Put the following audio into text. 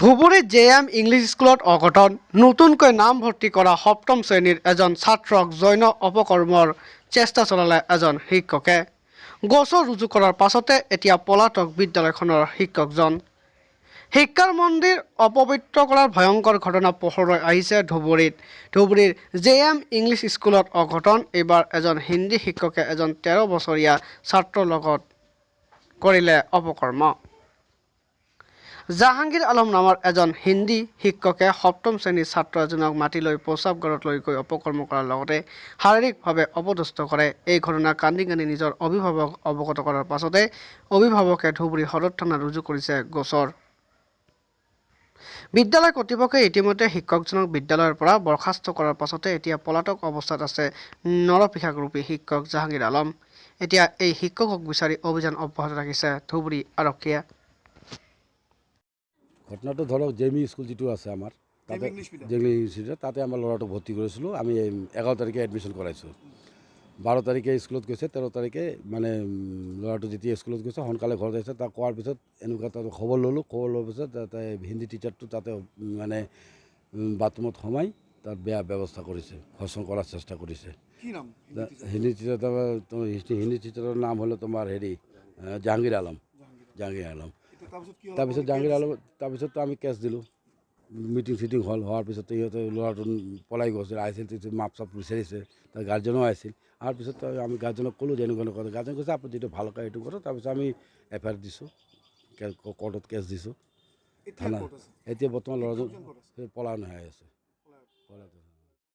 ধুবুৰীত JM English স্কুলত অঘটন নতুনকৈ নামভৰ্তি কৰা সপ্তম শ্ৰেণীৰ এজন ছাত্ৰক যৌন অপকৰ্মৰ চেষ্টা চলালে এজন শিক্ষকে। গোচৰ ৰুজু কৰাৰ পাছতে এতিয়া পলাতক বিদ্যালয়খনৰ শিক্ষকজন। শিক্ষাৰ মন্দিৰ অপবিত্ৰ কৰাৰ ভয়ংকৰ ঘটনা পোহৰলৈ আহিছে ধুবুৰীৰ JM ইংলিছ স্কুলত অঘটন। এইবাৰ এজন হিন্দী শিক্ষকে এজন 13 বছৰীয়া ছাত্ৰৰ লগত কৰিলে অপকৰ্ম। জাহাংগীৰ আলম নামৰ এজন হিন্দী শিক্ষকে সপ্তম শ্ৰেণীৰ ছাত্ৰ এজনক মাতি লৈ প্ৰস্ৰাৱগাৰত লৈ গৈ অপকৰ্ম কৰাৰ লগতে শাৰীৰিকভাৱে অপদস্থ কৰে। এই ঘটনা কান্দি নিজৰ অভিভাৱক অৱগত কৰাৰ পাছতে অভিভাৱকে ধুবুৰী সদৰ থানাত ৰুজু কৰিছে গোচৰ। বিদ্যালয় কৰ্তৃপক্ষই ইতিমধ্যে শিক্ষকজনক বিদ্যালয়ৰ পৰা বৰ্খাস্ত কৰাৰ পাছতে এতিয়া পলাতক অৱস্থাত আছে নৰপিশাচৰূপী শিক্ষক জাহাংগীৰ আলম। এতিয়া এই শিক্ষকক বিচাৰি অভিযান অব্যাহত ৰাখিছে ধুবুৰী আৰক্ষীয়ে। ঘটনাটো ধৰক জেমি স্কুল যিটো আছে আমাৰ তাতে জেমি ইউনিভাৰ্চিটিত তাতে আমাৰ ল'ৰাটোক ভৰ্তি কৰিছিলোঁ। আমি 11 তাৰিখে এডমিশ্যন কৰাইছোঁ। 12 তাৰিখে স্কুলত গৈছে, 13 তাৰিখে মানে ল'ৰাটো যেতিয়া স্কুলত গৈছে সোনকালে ঘৰত আহিছে। তাক কোৱাৰ পিছত এনেকুৱা তাতে খবৰ ল'লোঁ। খবৰ লোৱাৰ পিছত তাতে হিন্দী টিচাৰটো তাতে মানে বাথৰুমত সোমাই তাত বেয়া ব্যৱস্থা কৰিছে, ধৰ্ষণ কৰাৰ চেষ্টা কৰিছে। হিন্দী টিচাৰৰ নাম হ'লে তোমাৰ জাহাংগীৰ আলম। তাৰপিছত আমি কেছ দিলোঁ। মিটিং হোৱাৰ পিছত সিহঁতে ল'ৰাটো পলাই গৈছিল, আহিছিল মাপ চাপ বিচাৰিছে, তাৰ গাৰ্জেনো আহিছিল। অহাৰ পিছত আমি গাৰ্জেনক ক'লোঁ যে এনেকুৱা কথা। গাৰ্জেন কৈছে আপুনি যিটো ভাল কৰে সেইটো কৰক। তাৰপিছত আমি FIR দিছোঁ, কোৰ্টত কেছ দিছোঁ থানা। এতিয়া বৰ্তমান ল'ৰাজন পলায়ন হৈ আছে।